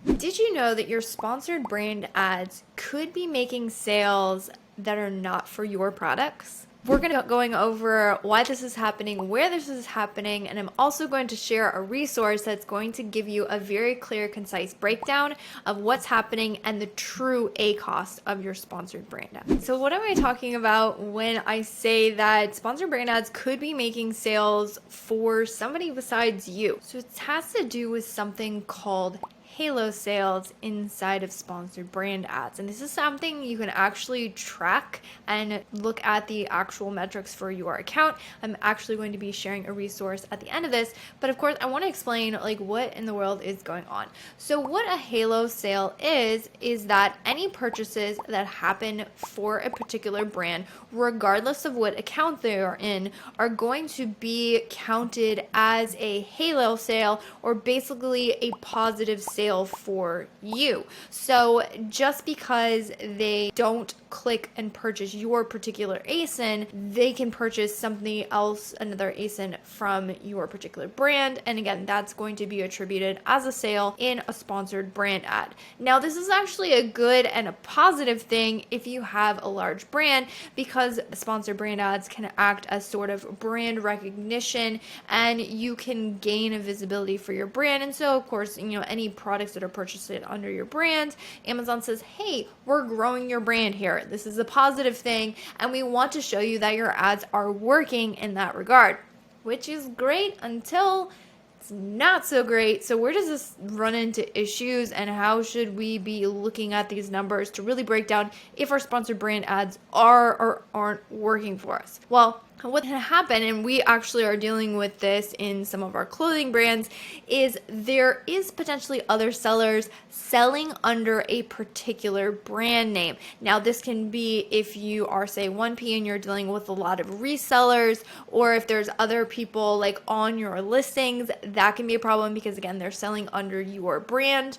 Did you know that your sponsored brand ads could be making sales that are not for your products? We're going to be going over why this is happening, where this is happening, and I'm also going to share a resource that's going to give you a very clear, concise breakdown of what's happening and the true ACoS of your sponsored brand ad. So what am I talking about when I say that sponsored brand ads could be making sales for somebody besides you? So it has to do with something called halo sales inside of sponsored brand ads. And this is something you can actually track and look at the actual metrics for your account. I'm actually going to be sharing a resource at the end of this, but of course I want to explain like what in the world is going on. So what a halo sale is that any purchases that happen for a particular brand, regardless of what account they are in, are going to be counted as a halo sale, or basically a positive sale for you. So just because they don't click and purchase your particular ASIN, they can purchase something else, another ASIN from your particular brand. And again, that's going to be attributed as a sale in a sponsored brand ad. Now, this is actually a good and a positive thing if you have a large brand, because sponsored brand ads can act as sort of brand recognition and you can gain a visibility for your brand. And so of course, any products that are purchased under your brand, Amazon says, hey, we're growing your brand here. This is a positive thing, and we want to show you that your ads are working in that regard, which is great until it's not so great. So where does this run into issues, and how should we be looking at these numbers to really break down if our sponsored brand ads are or aren't working for us? Well, what can happen, and we actually are dealing with this in some of our clothing brands, is there is potentially other sellers selling under a particular brand name. Now, this can be if you are, say, 1P and you're dealing with a lot of resellers, or if there's other people like on your listings, that can be a problem because again, they're selling under your brand.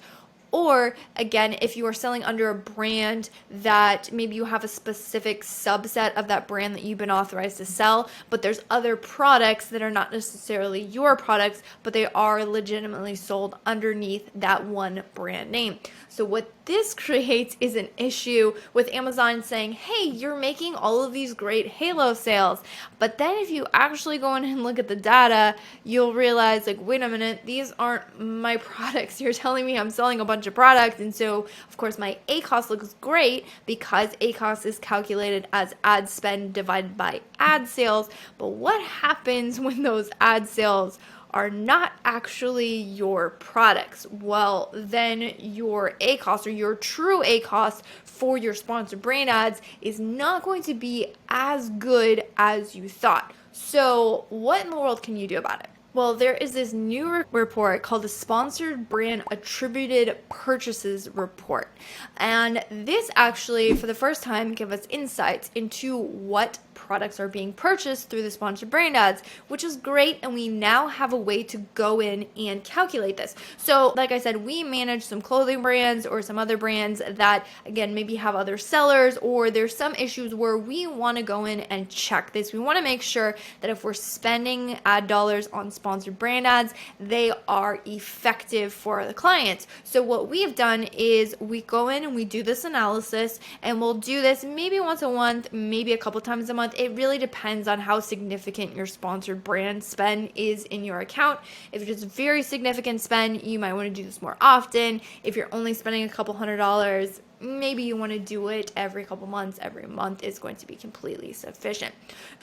Or again, if you are selling under a brand that maybe you have a specific subset of that brand that you've been authorized to sell, but there's other products that are not necessarily your products, but they are legitimately sold underneath that one brand name. So what this creates is an issue with Amazon saying, hey, you're making all of these great halo sales. But then if you actually go in and look at the data, you'll realize like, wait a minute, these aren't my products. You're telling me I'm selling a bunch of products. And so of course my ACoS looks great because ACoS is calculated as ad spend divided by ad sales. But what happens when those ad sales are not actually your products? Well, then your ACoS, or your true ACoS for your sponsored brand ads, is not going to be as good as you thought. So what in the world can you do about it? Well, there is this new report called the Sponsored Brand Attributed Purchases Report. And this actually, for the first time, gives us insights into what products are being purchased through the sponsored brand ads, which is great. And we now have a way to go in and calculate this. So like I said, we manage some clothing brands or some other brands that, again, maybe have other sellers, or there's some issues where we want to go in and check this. We want to make sure that if we're spending ad dollars on sponsored brand ads, they are effective for the clients. So what we've done is we go in and we do this analysis, and we'll do this maybe once a month, maybe a couple times a month. It really depends on how significant your sponsored brand spend is in your account. If it's very significant spend, you might want to do this more often. If you're only spending a couple $100, maybe you want to do it every couple months. Every month is going to be completely sufficient.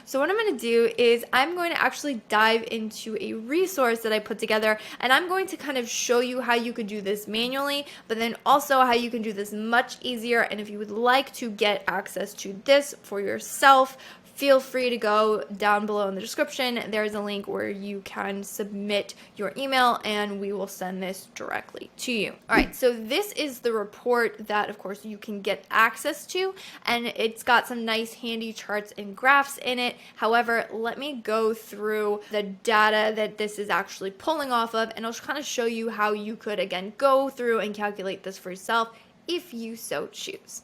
So what I'm going to do is I'm going to actually dive into a resource that I put together, and I'm going to kind of show you how you could do this manually, but then also how you can do this much easier. And if you would like to get access to this for yourself, feel free to go down below in the description. There's a link where you can submit your email and we will send this directly to you. All right, so this is the report that, of course, you can get access to, and it's got some nice handy charts and graphs in it. However, let me go through the data that this is actually pulling off of, and I'll kind of show you how you could, again, go through and calculate this for yourself if you so choose.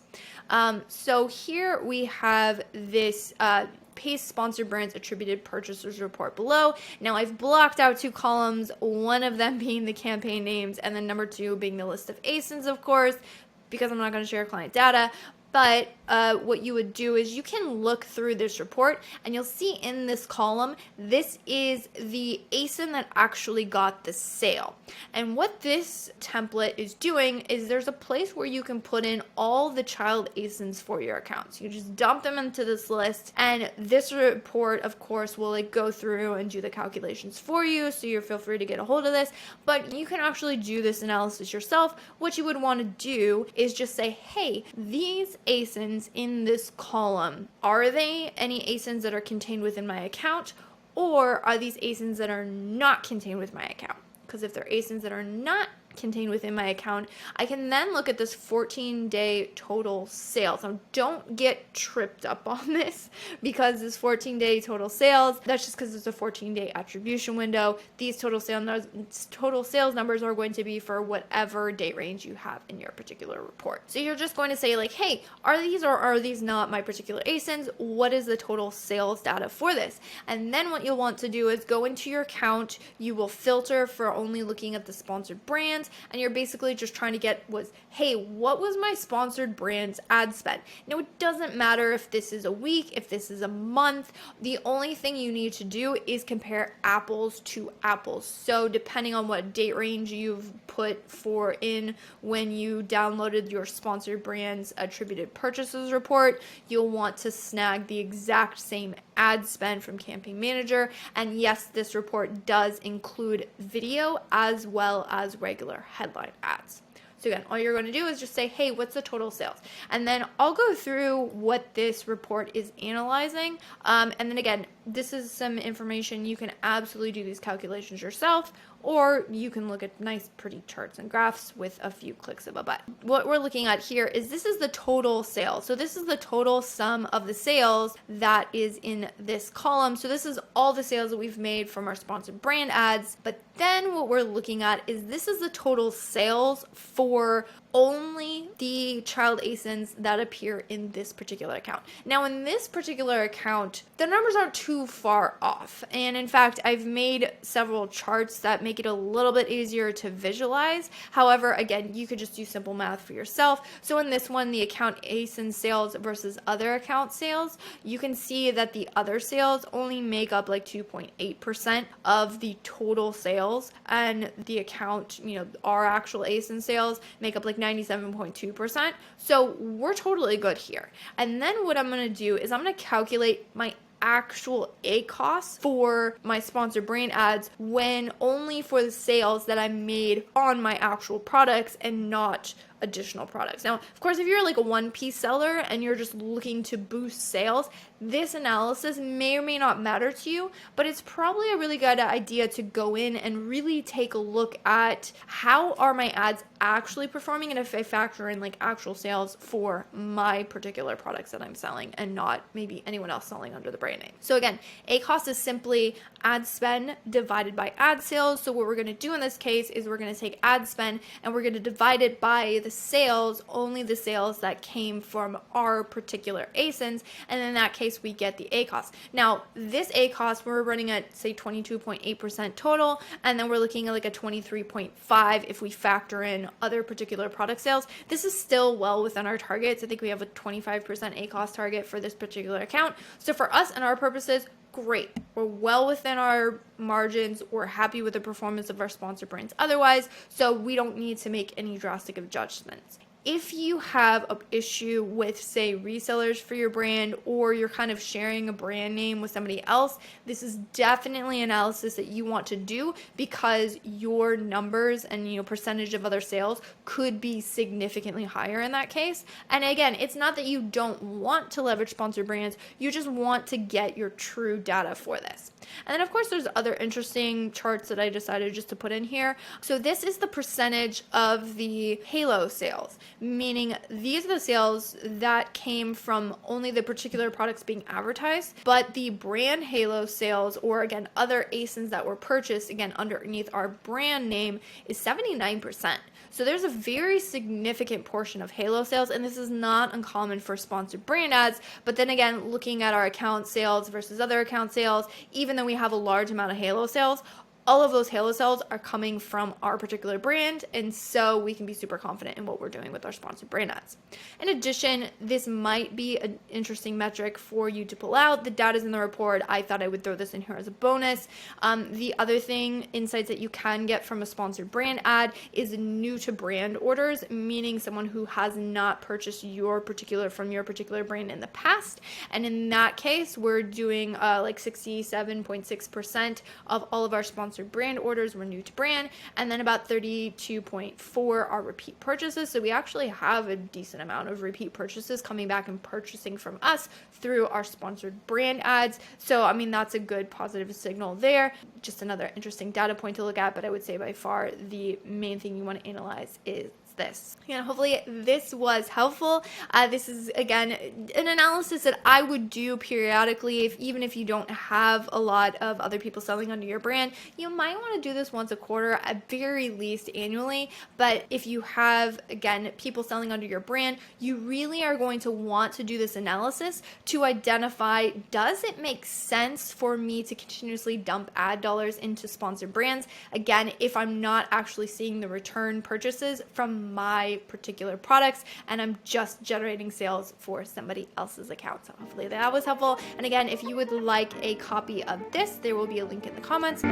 So here we have this paste sponsored brands attributed purchasers report below. Now I've blocked out 2 columns, one of them being the campaign names and then number 2 being the list of ASINs, of course, because I'm not going to share client data. But what you would do is you can look through this report and you'll see in this column, this is the ASIN that actually got the sale. And what this template is doing is there's a place where you can put in all the child ASINs for your accounts. You just dump them into this list, and this report, of course, will like go through and do the calculations for you. So you feel free to get a hold of this, but you can actually do this analysis yourself. What you would want to do is just say, hey, these ASINs in this column, are they any ASINs that are contained within my account, or are these ASINs that are not contained with my account? Because if they're ASINs that are not contained within my account, I can then look at this 14-day total sales. Now, don't get tripped up on this because this 14-day total sales, that's just because it's a 14-day attribution window. These total sales numbers are going to be for whatever date range you have in your particular report. So you're just going to say like, hey, are these or are these not my particular ASINs? What is the total sales data for this? And then what you'll want to do is go into your account. You will filter for only looking at the sponsored brands, and you're basically just trying to get hey, what was my sponsored brand's ad spend? Now, it doesn't matter if this is a week, if this is a month. The only thing you need to do is compare apples to apples. So depending on what date range you've put in when you downloaded your sponsored brands attributed purchases report, you'll want to snag the exact same ad spend from Campaign Manager. And yes, this report does include video as well as regular headline ads. So again, all you're going to do is just say, hey, what's the total sales? And then I'll go through what this report is analyzing. And then again, this is some information. You can absolutely do these calculations yourself, or you can look at nice, pretty charts and graphs with a few clicks of a button. What we're looking at here is this is the total sales. So this is the total sum of the sales that is in this column. So this is all the sales that we've made from our sponsored brand ads. But then what we're looking at is this is the total sales for only the child ASINs that appear in this particular account. Now, in this particular account, the numbers aren't too far off. And in fact, I've made several charts that make it a little bit easier to visualize. However, again, you could just do simple math for yourself. So in this one, the account ASIN sales versus other account sales, you can see that the other sales only make up like 2.8% of the total sales. And the account, our actual ASIN sales make up like 97.2%. So we're totally good here. And then what I'm going to do is I'm going to calculate my actual ACoS for my sponsored brand ads when only for the sales that I made on my actual products and not additional products. Now, of course, if you're like a one-piece seller and you're just looking to boost sales, this analysis may or may not matter to you, but it's probably a really good idea to go in and really take a look at how are my ads actually performing, and if I factor in like actual sales for my particular products that I'm selling and not maybe anyone else selling under the brand name. So again, ACoS is simply ad spend divided by ad sales. So what we're going to do in this case is we're going to take ad spend and we're going to divide it by the sales, only the sales that came from our particular ASINs, and in that case we get the ACoS. Now this ACoS, we're running at say 22.8% total, and then we're looking at like a 23.5 if we factor in other particular product sales. This is still well within our targets. I think we have a 25% ACoS target for this particular account. So for us and our purposes, great. We're well within our margins. We're happy with the performance of our sponsor brands otherwise, so we don't need to make any drastic adjustments. If you have an issue with, say, resellers for your brand, or you're kind of sharing a brand name with somebody else, this is definitely analysis that you want to do because your numbers and percentage of other sales could be significantly higher in that case. And again, it's not that you don't want to leverage sponsored brands, you just want to get your true data for this. And then of course there's other interesting charts that I decided just to put in here. So this is the percentage of the halo sales, meaning these are the sales that came from only the particular products being advertised, but the brand halo sales, or again other ASINs that were purchased again underneath our brand name, is 79%. So there's a very significant portion of halo sales, and this is not uncommon for sponsored brand ads. But then again, looking at our account sales versus other account sales, even though we have a large amount of halo sales, all of those halo sales are coming from our particular brand, and so we can be super confident in what we're doing with our sponsored brand ads. In addition, this might be an interesting metric for you to pull out. The data's in the report. I thought I would throw this in here as a bonus. The other thing, insights that you can get from a sponsored brand ad is new to brand orders, meaning someone who has not purchased from your particular brand in the past. And in that case, we're doing like 67.6% of all of our sponsored brand orders were new to brand, and then about 32.4 are repeat purchases. So we actually have a decent amount of repeat purchases coming back and purchasing from us through our sponsored brand ads. So I mean, that's a good positive signal there. Just another interesting data point to look at, but I would say by far the main thing you want to analyze is this. And hopefully this was helpful. This is, again, an analysis that I would do periodically. Even if you don't have a lot of other people selling under your brand, you might want to do this once a quarter, at very least annually. But if you have, again, people selling under your brand, you really are going to want to do this analysis to identify, does it make sense for me to continuously dump ad dollars into sponsored brands? Again, if I'm not actually seeing the return purchases from my particular products and I'm just generating sales for somebody else's account. So hopefully that was helpful. And again, if you would like a copy of this, there will be a link in the comments.